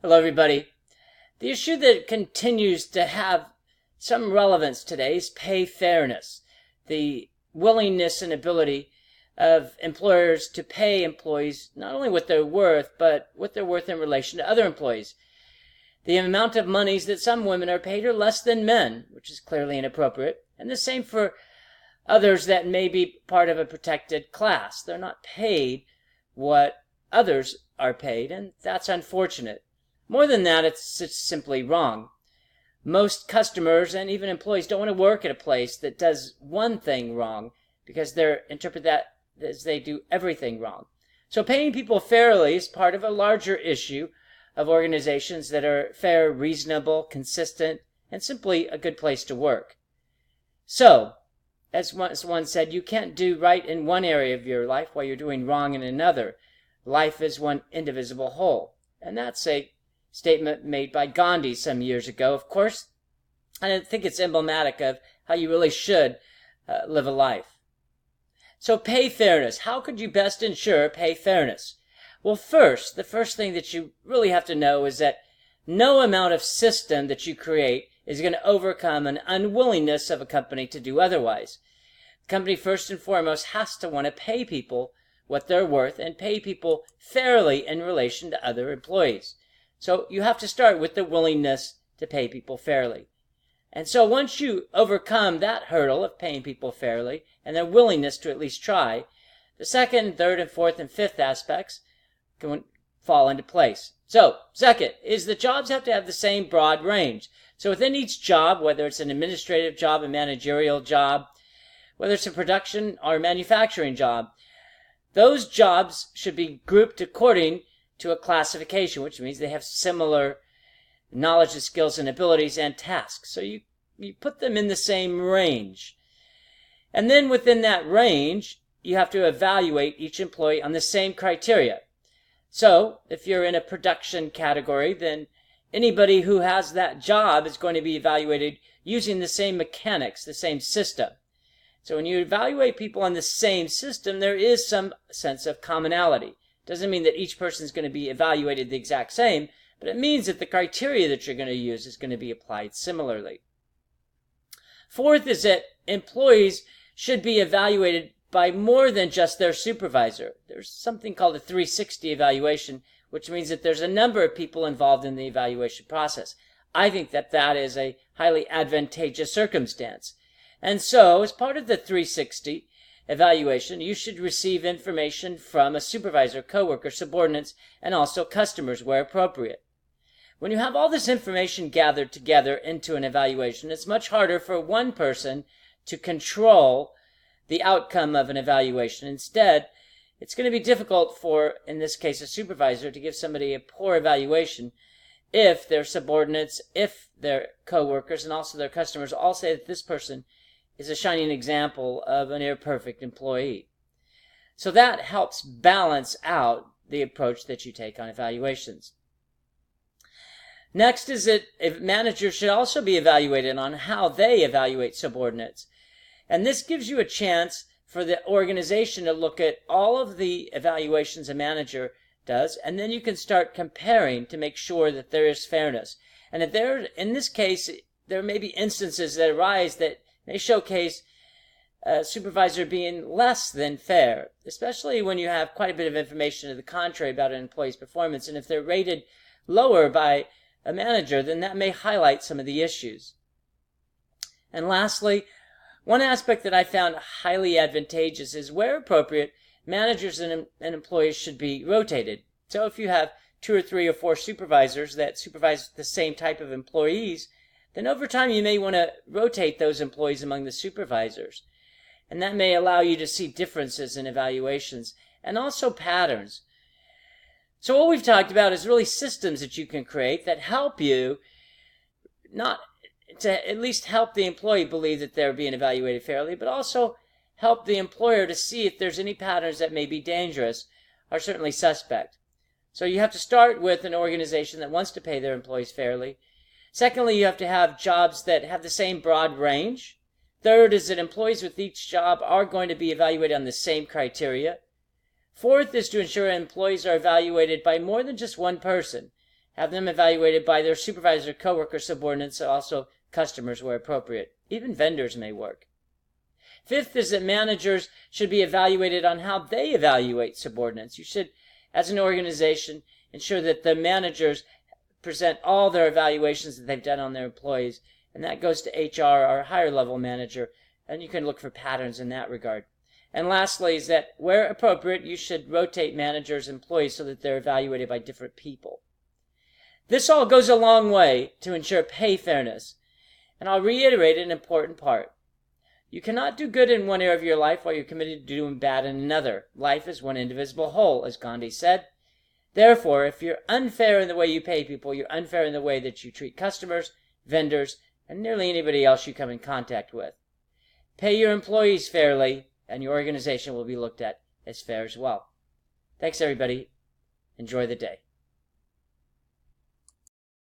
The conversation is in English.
Hello, everybody. The issue that continues to have some relevance today is pay fairness, the willingness and ability of employers to pay employees not only what they're worth, but what they're worth in relation to other employees. The amount of monies that some women are paid are less than men, which is clearly inappropriate, and the same for others that may be part of a protected class. They're not paid what others are paid, and that's unfortunate. More than that, it's just simply wrong. Most customers and even employees don't want to work at a place that does one thing wrong because they interpret that as they do everything wrong. So paying people fairly is part of a larger issue of organizations that are fair, reasonable, consistent, and simply a good place to work. So, as one said, you can't do right in one area of your life while you're doing wrong in another. Life is one indivisible whole. And that's a statement made by Gandhi some years ago, of course, and I think it's emblematic of how you really should live a life. So pay fairness. How could you best ensure pay fairness? Well, the first thing that you really have to know is that no amount of system that you create is going to overcome an unwillingness of a company to do otherwise. The company, first and foremost, has to want to pay people what they're worth and pay people fairly in relation to other employees. So you have to start with the willingness to pay people fairly. And so once you overcome that hurdle of paying people fairly and their willingness to at least try, the second, third, and fourth, and fifth aspects can fall into place. So, second is the jobs have to have the same broad range. So within each job, whether it's an administrative job, a managerial job, whether it's a production or manufacturing job, those jobs should be grouped according to a classification, which means they have similar knowledge and skills and abilities and tasks. So you put them in the same range. And then within that range, you have to evaluate each employee on the same criteria. So if you're in a production category, then anybody who has that job is going to be evaluated using the same mechanics, the same system. So when you evaluate people on the same system, there is some sense of commonality. Doesn't mean that each person is going to be evaluated the exact same, but it means that the criteria that you're going to use is going to be applied similarly. Fourth is that employees should be evaluated by more than just their supervisor. There's something called a 360 evaluation, which means that there's a number of people involved in the evaluation process. I think that that is a highly advantageous circumstance. And so, as part of the 360 evaluation, you should receive information from a supervisor, coworker, subordinates, and also customers where appropriate. When you have all this information gathered together into an evaluation, it's much harder for one person to control the outcome of an evaluation. Instead, it's going to be difficult for, in this case, a supervisor to give somebody a poor evaluation if their subordinates, if their coworkers, and also their customers all say that this person is a shining example of an near-perfect employee. So that helps balance out the approach that you take on evaluations. Next is that managers should also be evaluated on how they evaluate subordinates. And this gives you a chance for the organization to look at all of the evaluations a manager does, and then you can start comparing to make sure that there is fairness. And if in this case, there may be instances that arise that may showcase a supervisor being less than fair, especially when you have quite a bit of information to the contrary about an employee's performance. And if they're rated lower by a manager, then that may highlight some of the issues. And lastly, one aspect that I found highly advantageous is where appropriate, managers and employees should be rotated. So if you have 2 or 3 or 4 supervisors that supervise the same type of employees, then over time you may want to rotate those employees among the supervisors. And that may allow you to see differences in evaluations and also patterns. So what we've talked about is really systems that you can create that help you not to at least help the employee believe that they're being evaluated fairly, but also help the employer to see if there's any patterns that may be dangerous or certainly suspect. So you have to start with an organization that wants to pay their employees fairly. Secondly, you have to have jobs that have the same broad range. Third is that employees with each job are going to be evaluated on the same criteria. Fourth is to ensure employees are evaluated by more than just one person, Have them evaluated by their supervisor, coworker, subordinates, and also customers where appropriate. Even vendors may work. Fifth is that managers should be evaluated on how they evaluate subordinates. You should, as an organization, ensure that the managers present all their evaluations that they've done on their employees, and that goes to HR or higher level manager, and you can look for patterns in that regard. And lastly is that where appropriate, you should rotate managers and employees so that they're evaluated by different people. This all goes a long way to ensure pay fairness. And I'll reiterate an important part. You cannot do good in one area of your life while you're committed to doing bad in another. Life is one indivisible whole, as Gandhi said. Therefore, if you're unfair in the way you pay people, you're unfair in the way that you treat customers, vendors, and nearly anybody else you come in contact with. Pay your employees fairly, and your organization will be looked at as fair as well. Thanks, everybody. Enjoy the day.